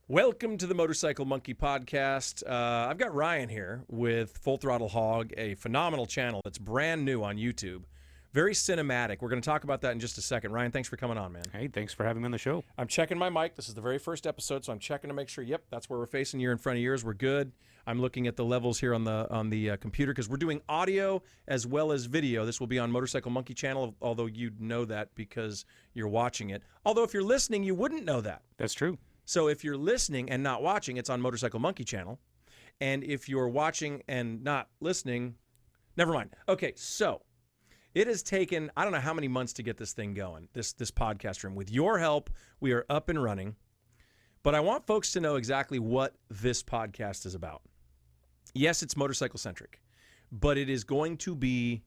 Welcome to the Motorcycle Monkey Podcast. I've got Ryan here with Full Throttle HOG, a phenomenal channel that's brand new on YouTube. Very cinematic. We're going to talk about that in just a second. Ryan, thanks for coming on, man. Hey, thanks for having me on the show. I'm checking my mic. This is the very first episode, so I'm checking to make sure, yep, that's where we're facing. You're in front of yours. We're good. I'm looking at the levels here on the computer because we're doing audio as well as video. This will be on Motorcycle Monkey channel, although you'd know that because you're watching it. Although if you're listening, you wouldn't know that. That's true. So if you're listening and not watching, it's on Motorcycle Monkey channel. And if you're watching and not listening, never mind. Okay, so it has taken, I don't know how many months to get this thing going, this podcast room. With your help, we are up and running. But I want folks to know exactly what this podcast is about. Yes, it's motorcycle-centric, but it is going to be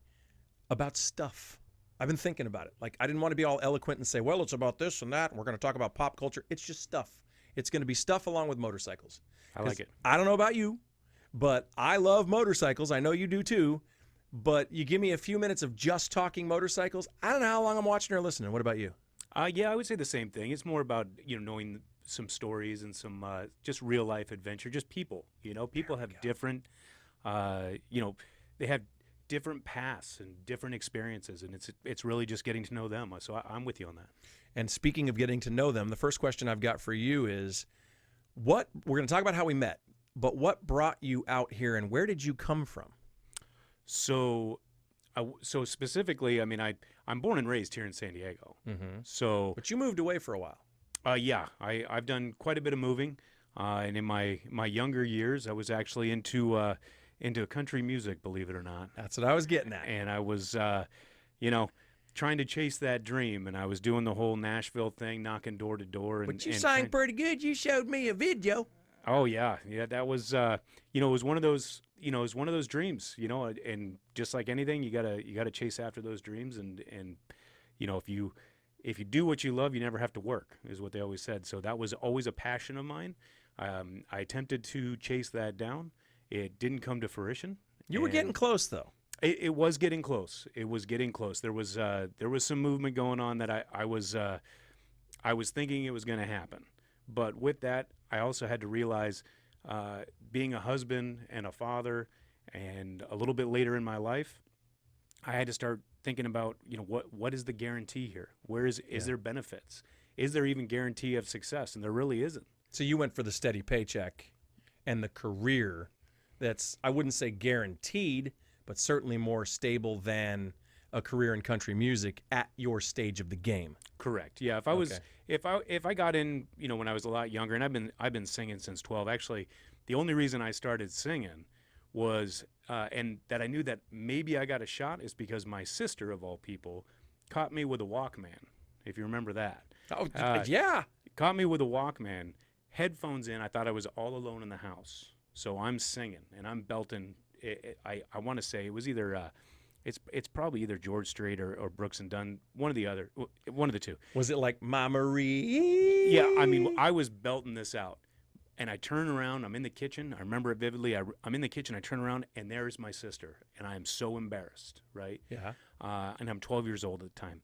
about stuff. I've been thinking about it. Like, I didn't want to be all eloquent and say, well, it's about this and that, and we're going to talk about pop culture. It's just stuff. It's going to be stuff along with motorcycles. I like it. I don't know about you, but I love motorcycles. I know you do too. But you give me a few minutes of just talking motorcycles, I don't know how long I'm watching or listening. What about you? Yeah, I would say the same thing. It's more about, knowing some stories and some just real life adventure, just people. People have different, they have different paths and different experiences, and it's really just getting to know them. So I'm with you on that. And speaking of getting to know them, the first question I've got for you is, we're going to talk about how we met, but what brought you out here and where did you come from? So specifically, I mean, I'm born and raised here in San Diego. Mm-hmm. But you moved away for a while. Yeah, I've done quite a bit of moving, and in my younger years, I was actually into country music, believe it or not. That's what I was getting at. And I was, trying to chase that dream, and I was doing the whole Nashville thing, knocking door to door. But you sang pretty good. You showed me a video. Oh yeah, that was, it was one of those, dreams, and just like anything, you gotta chase after those dreams, and if you do what you love, you never have to work, is what they always said. So that was always a passion of mine. I attempted to chase that down. It didn't come to fruition. You were getting close, though. It was getting close. It was getting close. There was some movement going on that I was thinking it was going to happen. But with that, I also had to realize, being a husband and a father, and a little bit later in my life, I had to start thinking about, what is the guarantee here? Is there benefits? Is there even guarantee of success? And there really isn't. So you went for the steady paycheck and the career that's, I wouldn't say guaranteed, but certainly more stable than a career in country music at your stage of the game. Correct. Yeah. If I was, if I got in, when I was a lot younger, and I've been singing since 12. Actually, the only reason I started singing was, and that I knew that maybe I got a shot, is because my sister, of all people, caught me with a Walkman. If you remember that. Oh, yeah. Caught me with a Walkman, headphones in. I thought I was all alone in the house. So I'm singing and I'm belting. I want to say it was either, it's probably either George Strait or Brooks and Dunn, one of the two. Was it like Ma Marie? Yeah, I mean, I was belting this out, and I turn around. I'm in the kitchen. I remember it vividly. I'm in the kitchen. I turn around, and there's my sister, and I am so embarrassed, right? Yeah. And I'm 12 years old at the time,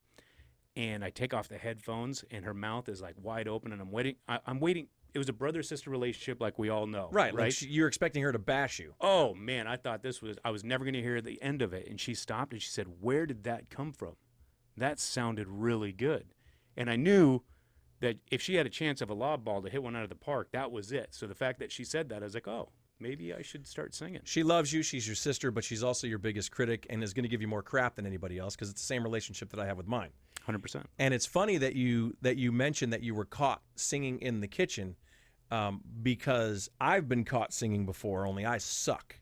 and I take off the headphones, and her mouth is like wide open, and I'm waiting. I'm waiting. It was a brother-sister relationship, like we all know. Right. Like you're expecting her to bash you. Oh, man, I thought I was never going to hear the end of it. And she stopped and she said, "Where did that come from? That sounded really good." And I knew that if she had a chance of a lob ball to hit one out of the park, that was it. So the fact that she said that, I was like, oh, maybe I should start singing. She loves you. She's your sister, but she's also your biggest critic and is going to give you more crap than anybody else because it's the same relationship that I have with mine. 100%. And it's funny that you mentioned that you were caught singing in the kitchen. Because I've been caught singing before, only I suck.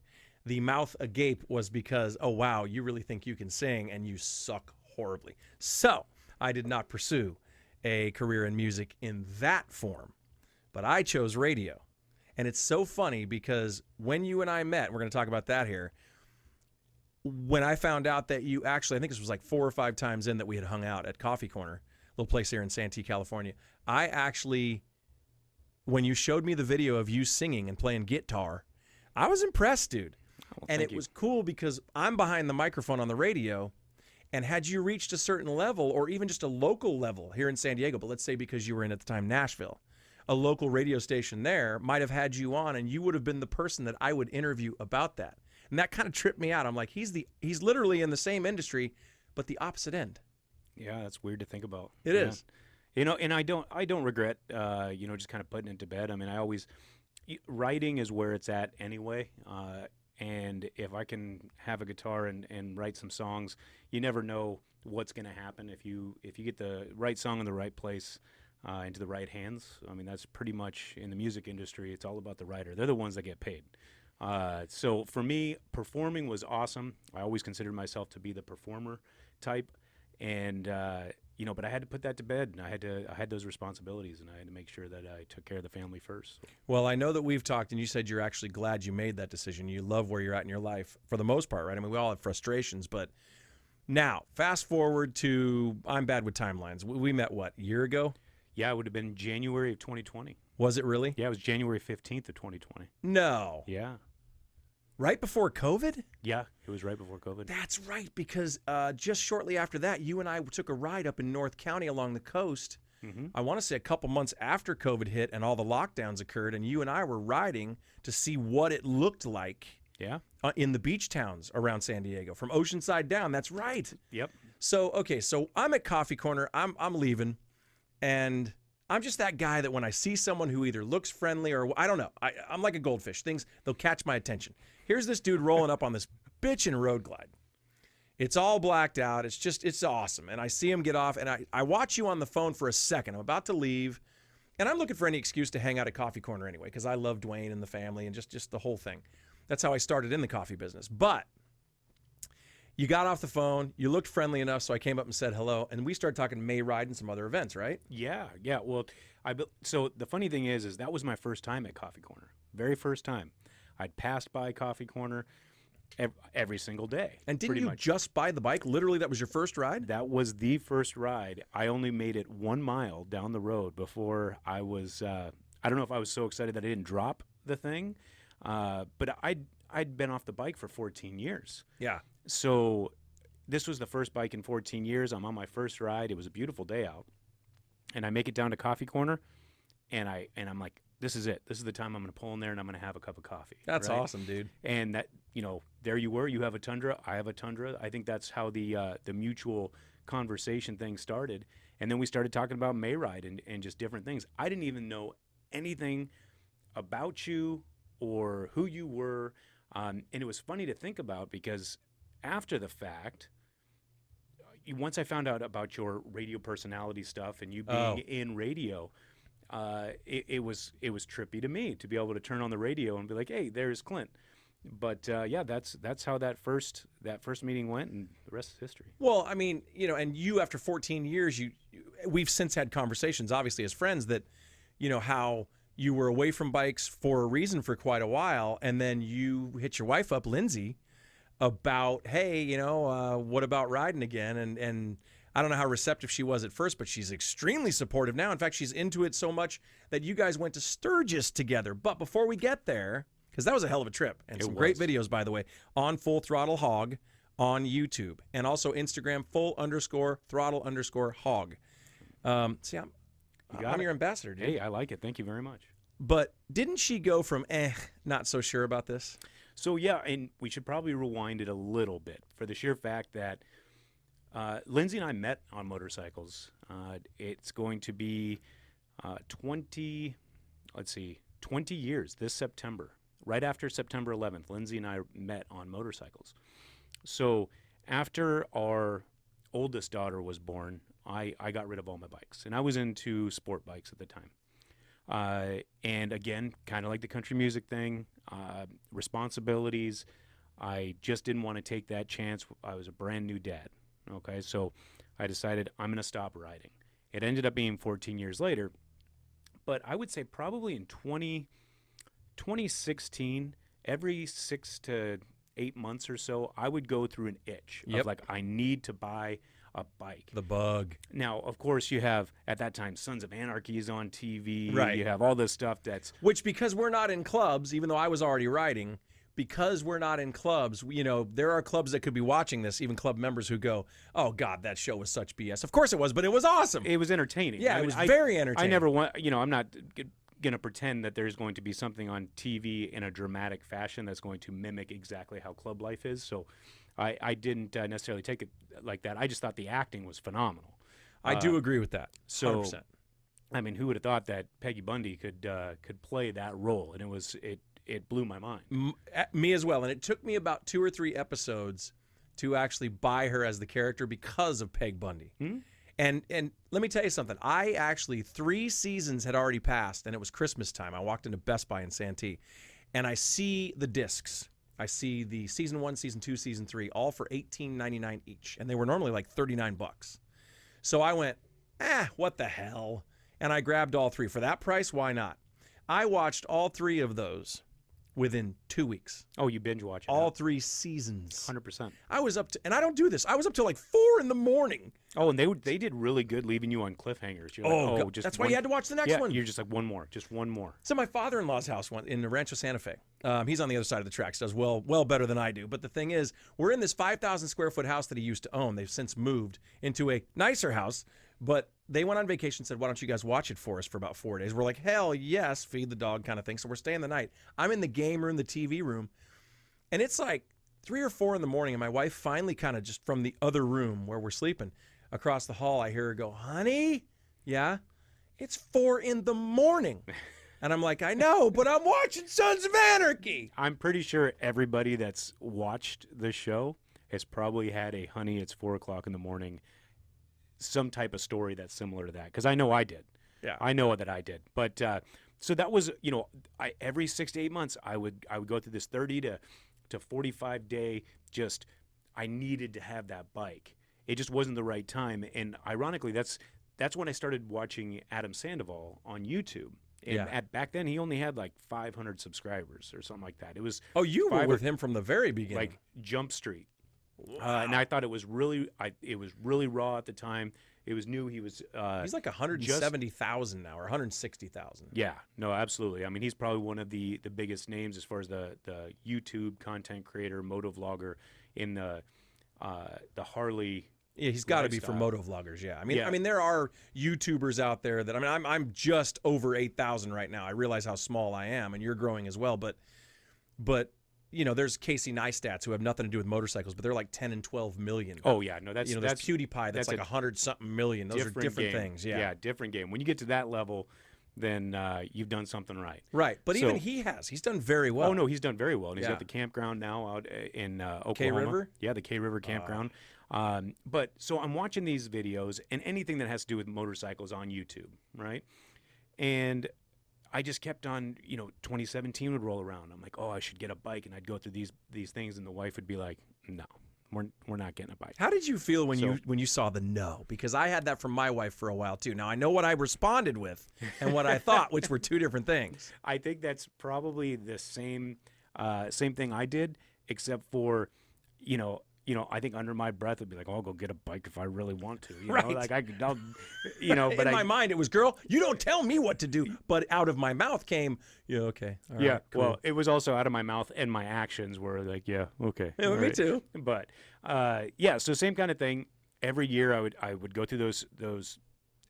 The mouth agape was because, oh, wow, you really think you can sing and you suck horribly. So I did not pursue a career in music in that form, but I chose radio. And it's so funny because when you and I met, we're going to talk about that here, when I found out that you actually, I think this was like 4 or 5 times in that we had hung out at Coffee Corner, a little place here in Santee, California, I actually... when you showed me the video of you singing and playing guitar, I was impressed, dude. Oh, and it was cool because I'm behind the microphone on the radio, and had you reached a certain level or even just a local level here in San Diego, but let's say because you were in at the time Nashville, a local radio station there might have had you on, and you would have been the person that I would interview about that. And that kind of tripped me out. I'm like, he's literally in the same industry, but the opposite end. Yeah, that's weird to think about. It is. You know, and I don't regret, just kind of putting it to bed. I mean, writing is where it's at anyway. And if I can have a guitar and write some songs, you never know what's going to happen if you get the right song in the right place, into the right hands. I mean, that's pretty much in the music industry. It's all about the writer. They're the ones that get paid. So for me, performing was awesome. I always considered myself to be the performer type, and but I had to put that to bed, and I had those responsibilities, and I had to make sure that I took care of the family first. Well, I know that we've talked, and you said you're actually glad you made that decision. You love where you're at in your life for the most part, right? I mean, we all have frustrations, but now fast forward to, I'm bad with timelines. We met, what, a year ago? Yeah, it would have been January of 2020. Was it really? Yeah, it was January 15th of 2020. No. Yeah. Right before COVID? Yeah, it was right before COVID. That's right, because just shortly after that, you and I took a ride up in North County along the coast. Mm-hmm. I want to say a couple months after COVID hit and all the lockdowns occurred, and you and I were riding to see what it looked like in the beach towns around San Diego, from Oceanside down. That's right. Yep. So I'm at Coffee Corner. I'm leaving, and I'm just that guy that when I see someone who either looks friendly or I don't know, I'm like a goldfish. They'll catch my attention. Here's this dude rolling up on this bitchin' road glide. It's all blacked out. It's awesome. And I see him get off, and I watch you on the phone for a second. I'm about to leave, and I'm looking for any excuse to hang out at Coffee Corner anyway, because I love Dwayne and the family and just the whole thing. That's how I started in the coffee business. But you got off the phone. You looked friendly enough, so I came up and said hello, and we started talking May Ride and some other events, right? Yeah. Well, so the funny thing is that was my first time at Coffee Corner. Very first time. I'd passed by Coffee Corner every single day. And didn't you just buy the bike? Literally, that was your first ride? That was the first ride. I only made it 1 mile down the road before I was, I don't know if I was so excited that I didn't drop the thing, but I'd been off the bike for 14 years. Yeah. So this was the first bike in 14 years. I'm on my first ride. It was a beautiful day out. And I make it down to Coffee Corner, and I'm like, this is it. This is the time I'm going to pull in there and I'm going to have a cup of coffee. That's awesome, dude. And that, there you were. You have a Tundra. I have a Tundra. I think that's how the mutual conversation thing started. And then we started talking about Mayride and just different things. I didn't even know anything about you or who you were. And it was funny to think about because after the fact, once I found out about your radio personality stuff and you being in radio, it was trippy to me to be able to turn on the radio and be like, hey, there's Clint. But that's how that first meeting went, and the rest is history. Well, I mean, and you after 14 years, we've since had conversations, obviously as friends, that how you were away from bikes for a reason for quite a while, and then you hit your wife up, Lindsay, about, hey, what about riding again? And I don't know how receptive she was at first, but she's extremely supportive now. In fact, she's into it so much that you guys went to Sturgis together. But before we get there, because that was a hell of a trip, and some great videos, by the way, on Full Throttle Hog on YouTube, and also Instagram, full_throttle_hog. See, I'm your ambassador, dude. Hey, I like it. Thank you very much. But didn't she go from, not so sure about this? So, yeah, and we should probably rewind it a little bit for the sheer fact that Lindsay and I met on motorcycles. It's going to be 20 years this September. Right after September 11th, Lindsay and I met on motorcycles. So after our oldest daughter was born, I got rid of all my bikes. And I was into sport bikes at the time. And again, kind of like the country music thing, responsibilities. I just didn't want to take that chance. I was a brand new dad. Okay, so I decided I'm going to stop riding. It ended up being 14 years later. But I would say probably in 2016, every 6 to 8 months or so, I would go through an itch of like, I need to buy a bike. The bug. Now, of course, you have, at that time, Sons of Anarchy is on TV. Right. You have all this stuff that's... Which, because we're not in clubs, even though I was already riding, because we're not in clubs, there are clubs that could be watching this, even club members who go, oh, God, that show was such BS. Of course it was, but it was awesome. It was entertaining. Yeah, it was very entertaining. I never want, I'm not going to pretend that there's going to be something on TV in a dramatic fashion that's going to mimic exactly how club life is. So I didn't necessarily take it like that. I just thought the acting was phenomenal. I do agree with that. So 100%. I mean, who would have thought that Peggy Bundy could play that role? And it blew my mind. Me as well. And it took me about 2 or 3 episodes to actually buy her as the character because of Peg Bundy. Hmm? And let me tell you something. I actually 3 seasons had already passed, and it was Christmas time. I walked into Best Buy in Santee, and I see the discs. I see the season 1, season 2, season 3, all for $18.99 each, and they were normally like $39. So I went, what the hell? And I grabbed all 3 for that price. Why not? I watched all 3 of those within 2 weeks. Oh, you binge watch it? All 3 seasons. 100%. I was up to, and I don't do this. I was up till like 4 in the morning. Oh, and they did really good leaving you on cliffhangers. You're like, God. That's why you had to watch the next one. You're just like one more. It's at my father-in-law's house in Rancho Santa Fe. He's on the other side of the tracks. Does well better than I do. But the thing is, we're in this 5,000 square foot house that he used to own. They've since moved into a nicer house. But they went on vacation and said, why don't you guys watch it for us for about 4 days? We're like, hell yes, feed the dog kind of thing. So we're staying the night. I'm in the game room, the TV room. And it's like 3 or 4 in the morning. And my wife finally kind of just from the other room where we're sleeping across the hall, I hear her go, honey, yeah, it's 4 in the morning. And I'm like, I know, but I'm watching Sons of Anarchy. I'm pretty sure everybody that's watched the show has probably had a honey, it's 4 o'clock in the morning, some type of story that's similar to that. Because I know I did. Yeah. I know that I did. But so that was, every 6 to 8 months, I would go through this 30 to 45 day, just, I needed to have that bike. It just wasn't the right time. And ironically, that's when I started watching Adam Sandoval on YouTube. And back then, he only had like 500 subscribers or something like that. It was you were with him from the very beginning, like Jump Street. Wow. And I thought it was really raw at the time. It was new. He was he's like 170,000 now, or 160,000. Yeah, no, absolutely. I mean, he's probably one of the biggest names as far as the YouTube content creator, motovlogger in the Harley. Yeah, he's got to be for motovloggers. Yeah, I mean, there are YouTubers out there that I'm just over 8,000 right now. I realize how small I am, and you're growing as well. But there's Casey Neistats who have nothing to do with motorcycles, but they're like 10 and 12 million. Oh yeah, no, that's there's PewDiePie that's like 100-something million. Those are different things. Yeah, different game. When you get to that level, then you've done something right. Right, but even he's done very well. Oh no, he's done very well. And he's got the campground now out in Oklahoma. K River. Yeah, the K River campground. But so I'm watching these videos and anything that has to do with motorcycles on YouTube, right? And I just kept on, 2017 would roll around. I'm like, oh, I should get a bike, and I'd go through these things, and the wife would be like, no, we're not getting a bike. How did you feel when you saw the no? Because I had that from my wife for a while too. Now I know what I responded with and what I thought, which were 2 different things. I think that's probably the same thing I did, except for, I think under my breath I'd be like, oh, I'll go get a bike if I really want to. Right. Like I'll, but in my mind it was, girl, you don't tell me what to do. But out of my mouth came, okay. All right, yeah. cool. Well, it was also out of my mouth, and my actions were like, yeah, okay. Yeah, me too. But so same kind of thing. Every year I would go through those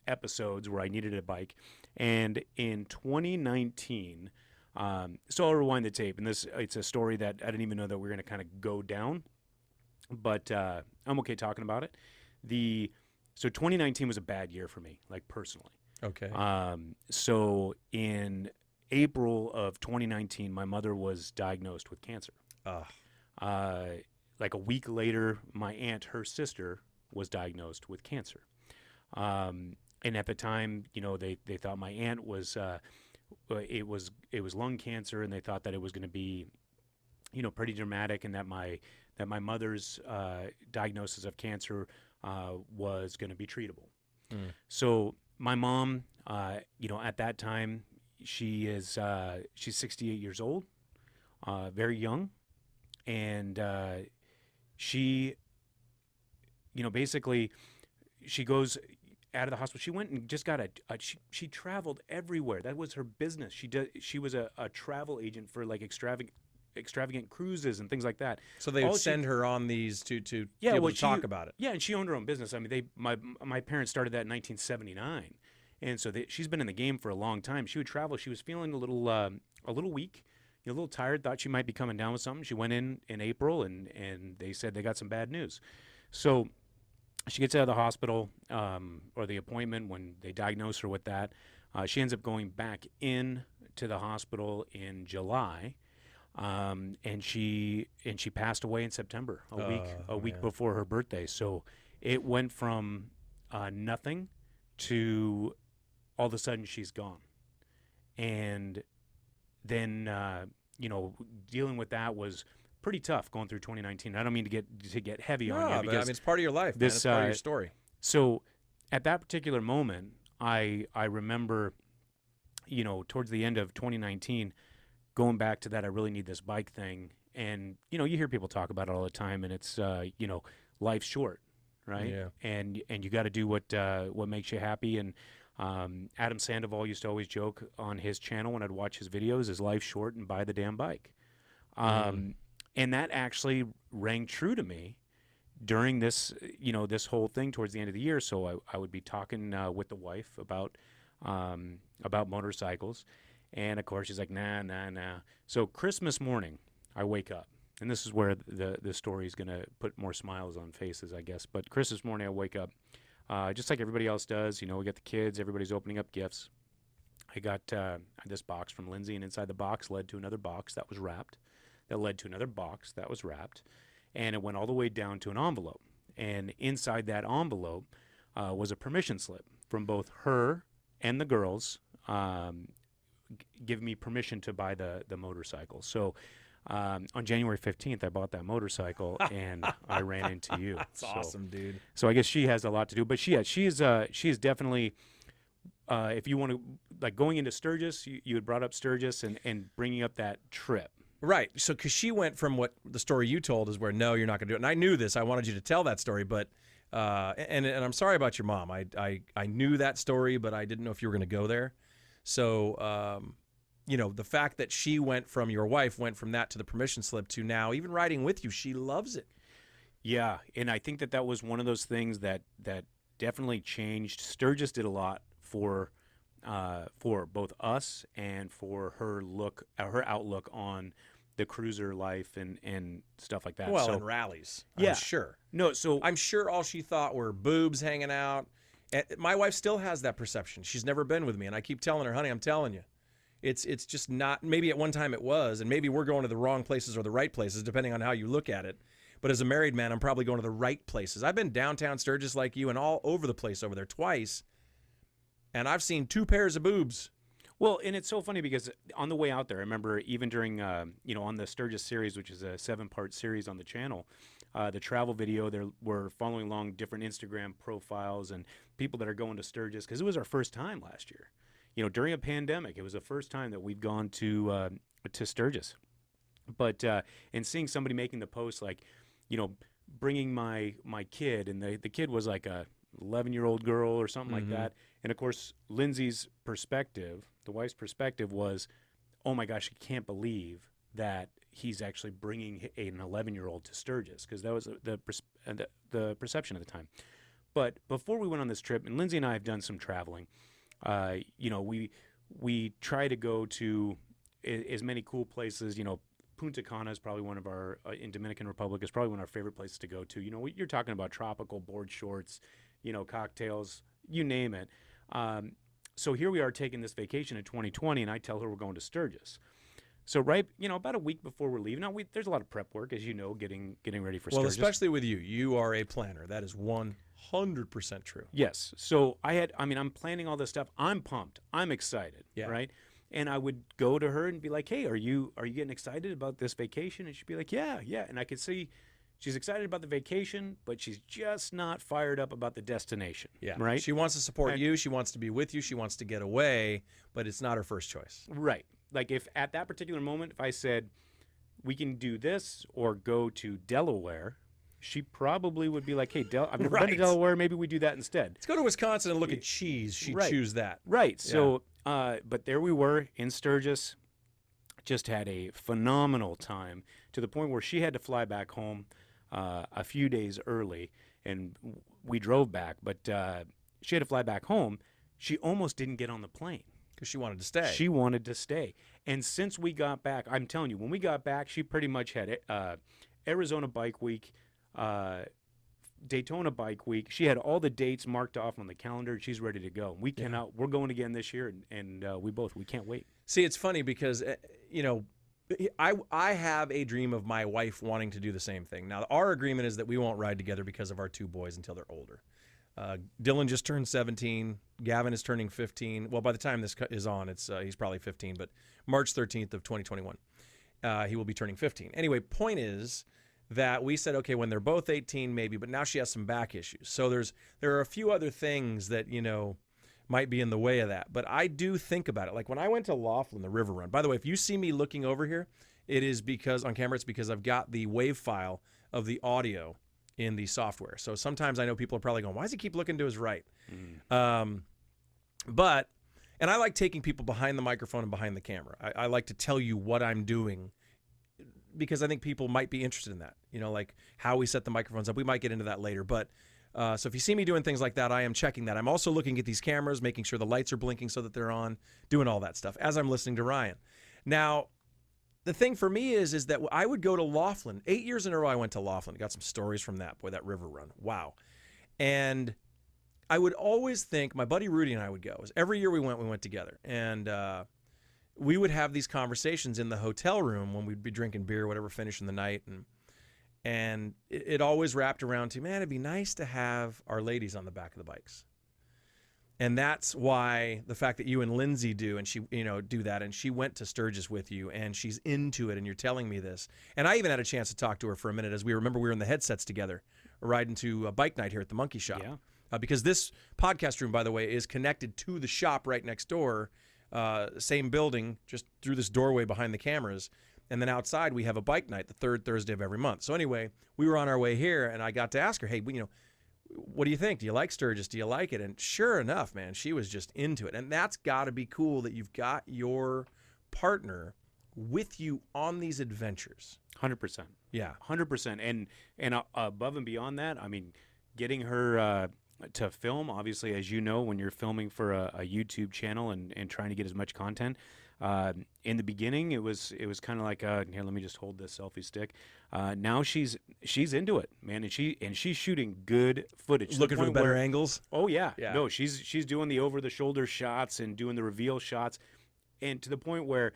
episodes where I needed a bike, and in 2019, so I'll rewind the tape, and it's a story that I didn't even know that we were going to kind of go down. But I'm okay talking about it. So 2019 was a bad year for me, like personally. Okay. So in April of 2019, my mother was diagnosed with cancer. Like a week later, my aunt, her sister, was diagnosed with cancer. And at the time, they thought my aunt was it was lung cancer, and they thought that it was going to be, pretty dramatic, and that my mother's diagnosis of cancer was going to be treatable. So my mom, at that time, she's 68 years old, very young, and she, basically, she goes out of the hospital. She went and just got she traveled everywhere. That was her business. She was a travel agent for like extravagant cruises and things like that. So they would send her on these to be able to talk about it. Yeah, and she owned her own business. I mean, my parents started that in 1979, And so she's been in the game for a long time. She would travel. She was feeling a little weak, a little tired, thought she might be coming down with something. She went in April, and they said they got some bad news. So she gets out of the hospital, or the appointment when they diagnose her with that. She ends up going back in to the hospital in July, and she passed away in September, a week before her birthday. So it went from nothing to all of a sudden she's gone. And then dealing with that was pretty tough going through 2019. I don't mean to get heavy on you, but because it's part of your life, man. It's part of your story. So at that particular moment, I remember, towards the end of 2019, going back to that I really need this bike thing. And, you hear people talk about it all the time, and it's, life's short, right? Yeah. And you got to do what makes you happy. And Adam Sandoval used to always joke on his channel when I'd watch his videos, is life's short and buy the damn bike. And that actually rang true to me during this, this whole thing towards the end of the year. So I would be talking with the wife about motorcycles. And of course she's like, nah. So Christmas morning, I wake up, and this is where the story is going to put more smiles on faces, I guess. But Christmas morning, I wake up, just like everybody else does. We got the kids, everybody's opening up gifts. I got this box from Lindsay, and inside the box led to another box that was wrapped, that led to another box that was wrapped, and it went all the way down to an envelope. And inside that envelope was a permission slip from both her and the girls, giving me permission to buy the motorcycle. So on January 15th, I bought that motorcycle, and I ran into you. That's awesome, dude. So I guess she has a lot to do, but she is definitely, if you want to, like, going into Sturgis, you had brought up Sturgis and bringing up that trip. Right. So, because she went from what the story you told is where, no, you're not going to do it. And I knew this. I wanted you to tell that story, but, and I'm sorry about your mom. I knew that story, but I didn't know if you were going to go there. So, the fact that your wife went from that to the permission slip to now even riding with you, she loves it. Yeah. And I think that was one of those things that definitely changed. Sturgis did a lot for both us and for her outlook on the cruiser life and stuff like that. Well, so, and rallies, yeah. I'm sure. No, so I'm sure all she thought were boobs hanging out. And my wife still has that perception. She's never been with me, and I keep telling her, honey, I'm telling you, it's just not. Maybe at one time it was, and maybe we're going to the wrong places or the right places, depending on how you look at it. But as a married man, I'm probably going to the right places. I've been downtown Sturgis like you and all over the place over there twice, and I've seen 2 pairs of boobs. Well, and it's so funny because on the way out there, I remember even during, on the Sturgis series, which is a 7-part series on the channel, the travel video, there we're following along different Instagram profiles and people that are going to Sturgis, because it was our first time last year. During a pandemic, it was the first time that we'd gone to Sturgis. But and seeing somebody making the post, like, bringing my kid, and the kid was like a 11-year-old girl or something like that. And of course, Lindsay's perspective, the wife's perspective, was, oh my gosh, I can't believe that he's actually bringing an 11-year-old to Sturgis, because that was the perception at the time. But before we went on this trip, and Lindsay and I have done some traveling, we try to go to as many cool places. Punta Cana is probably one of our, in Dominican Republic, is probably one of our favorite places to go to. You're talking about tropical board shorts, cocktails, you name it. So here we are taking this vacation in 2020, and I tell her we're going to Sturgis. So about a week before we're leaving, now there's a lot of prep work, as you know, getting ready for Sturgis. Well, especially with you. You are a planner. That is 100% true. Yes. So I'm planning all this stuff. I'm pumped. I'm excited. Yeah. Right. And I would go to her and be like, hey, are you getting excited about this vacation? And she'd be like, yeah. And I could see she's excited about the vacation, but she's just not fired up about the destination. Yeah. Right. She wants to support you. She wants to be with you. She wants to get away, but it's not her first choice. Right. Like, if at that particular moment, if I said, we can do this or go to Delaware, she probably would be like, hey, I've never been to Delaware. Maybe we do that instead. Let's go to Wisconsin and look at cheese. She'd choose that. Right. So, but there we were in Sturgis, just had a phenomenal time, to the point where she had to fly back home a few days early, and we drove back, but she had to fly back home. she almost didn't get on the plane. Because she wanted to stay. She wanted to stay. And since we got back, I'm telling you, when we got back, she pretty much had Arizona Bike Week, Daytona Bike Week. She had all the dates marked off on the calendar. She's ready to go. We cannot. We're going again this year, and we can't wait. See, it's funny because I have a dream of my wife wanting to do the same thing. Now, our agreement is that we won't ride together because of our 2 boys until they're older. Dylan just turned 17. Gavin is turning 15. Well, by the time this is on, he's probably 15, but March 13th of 2021, he will be turning 15. Anyway, point is that we said, okay, when they're both 18, maybe, but now she has some back issues. So there are a few other things that, might be in the way of that. But I do think about it. Like when I went to Laughlin, the river run, by the way, if you see me looking over here, it is because on camera, it's because I've got the wave file of the audio in the software. So sometimes I know people are probably going, why does he keep looking to his right? And I like taking people behind the microphone and behind the camera. I like to tell you what I'm doing because I think people might be interested in that, like how we set the microphones up. We might get into that later, but so if you see me doing things like that, I am checking that. I'm also looking at these cameras, making sure the lights are blinking so that they're on, doing all that stuff as I'm listening to Ryan. Now, the thing for me is that I would go to Laughlin. 8 years in a row I went to Laughlin. Got some stories from that. Boy, that river run. Wow. And I would always think, my buddy Rudy and I would go. Every year we went together. And we would have these conversations in the hotel room when we'd be drinking beer, whatever, finishing the night. And it always wrapped around to, man, it'd be nice to have our ladies on the back of the bikes. And that's why the fact that you and Lindsay do, and she, do that, and she went to Sturgis with you, and she's into it, and you're telling me this. And I even had a chance to talk to her for a minute as we were in the headsets together, riding to a bike night here at the Monkey Shop. Yeah. Because this podcast room, by the way, is connected to the shop right next door, same building, just through this doorway behind the cameras. And then outside, we have a bike night the third Thursday of every month. So anyway, we were on our way here, and I got to ask her, hey, what do you think? Do you like Sturgis? Do you like it? And sure enough, man, she was just into it. And that's got to be cool that you've got your partner with you on these adventures. 100%. Yeah. 100%. And above and beyond that, I mean, getting her to film, obviously, as you know, when you're filming for a YouTube channel and trying to get as much content, in the beginning, it was kind of like, here, let me just hold this selfie stick. Now she's into it, man, and she's shooting good footage. Looking for the better angles. Oh yeah. No, she's doing the over the shoulder shots and doing the reveal shots, and to the point where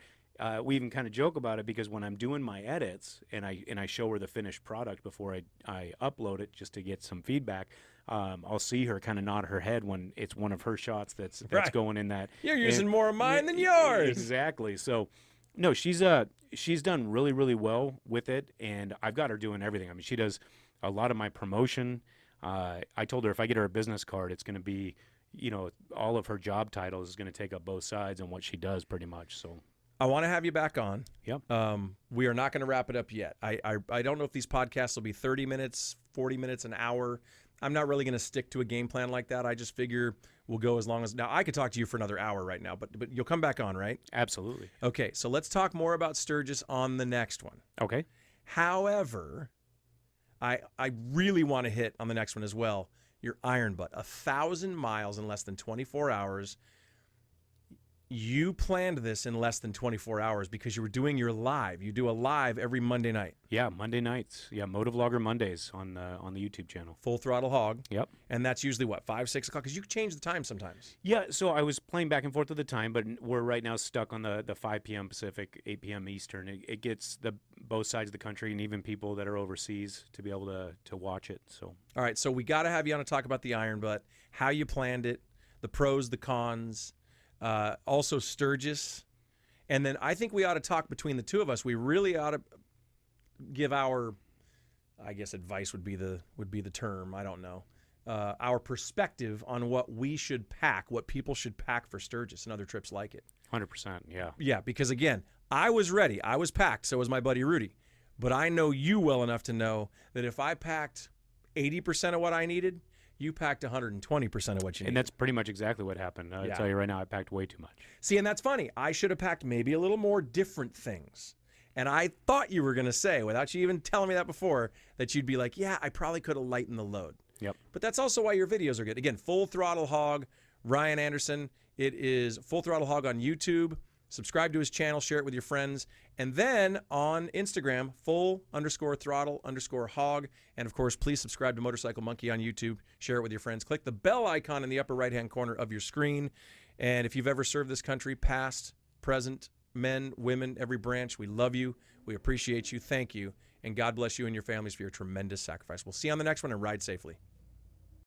we even kind of joke about it because when I'm doing my edits and I show her the finished product before I upload it just to get some feedback. I'll see her kind of nod her head when it's one of her shots that's Right. going in that. You're using more of mine than yours. Exactly. So, no, she's done really, really well with it, and I've got her doing everything. I mean, she does a lot of my promotion. I told her if I get her a business card, it's going to be, all of her job titles is going to take up both sides and what she does pretty much. So. I want to have you back on. Yep. We are not going to wrap it up yet. I don't know if these podcasts will be 30 minutes, 40 minutes, an hour. I'm not really going to stick to a game plan like that. I just figure we'll go as long as... Now, I could talk to you for another hour right now, but you'll come back on, right? Absolutely. Okay, so let's talk more about Sturgis on the next one. Okay. However, I really want to hit on the next one as well, your Iron Butt. 1,000 miles in less than 24 hours. You planned this in less than 24 hours because you were doing your live. You do a live every Monday night. Yeah, Monday nights. Yeah, Motovlogger Mondays on the YouTube channel. Full Throttle HOG. Yep. And that's usually, 5, 6 o'clock? Because you change the time sometimes. Yeah, so I was playing back and forth with the time, but we're right now stuck on the 5 p.m. Pacific, 8 p.m. Eastern. It gets both sides of the country and even people that are overseas to be able to watch it. So. All right, so we got to have you on to talk about the Iron Butt, how you planned it, the pros, the cons, also Sturgis. And then I think we ought to talk between the two of us. We really ought to give our, I guess advice would be the term, I don't know, our perspective on what we should pack, what people should pack for Sturgis and other trips like it. 100%, yeah. Yeah, because again, I was ready. I was packed. So was my buddy Rudy. But I know you well enough to know that if I packed 80% of what I needed, you packed 120% of what you needed. And that's pretty much exactly what happened. I'll tell you right now, I packed way too much. See, and that's funny. I should have packed maybe a little more different things. And I thought you were going to say, without you even telling me that before, that you'd be like, yeah, I probably could have lightened the load. Yep. But that's also why your videos are good. Again, Full Throttle HOG, Ryan Anderson. It is Full Throttle Hog on YouTube. Subscribe to his channel, share it with your friends. And then on Instagram, full_throttle_hog. And of course, please subscribe to Motorcycle Monkey on YouTube. Share it with your friends. Click the bell icon in the upper right-hand corner of your screen. And if you've ever served this country, past, present, men, women, every branch, we love you. We appreciate you. Thank you. And God bless you and your families for your tremendous sacrifice. We'll see you on the next one, and ride safely.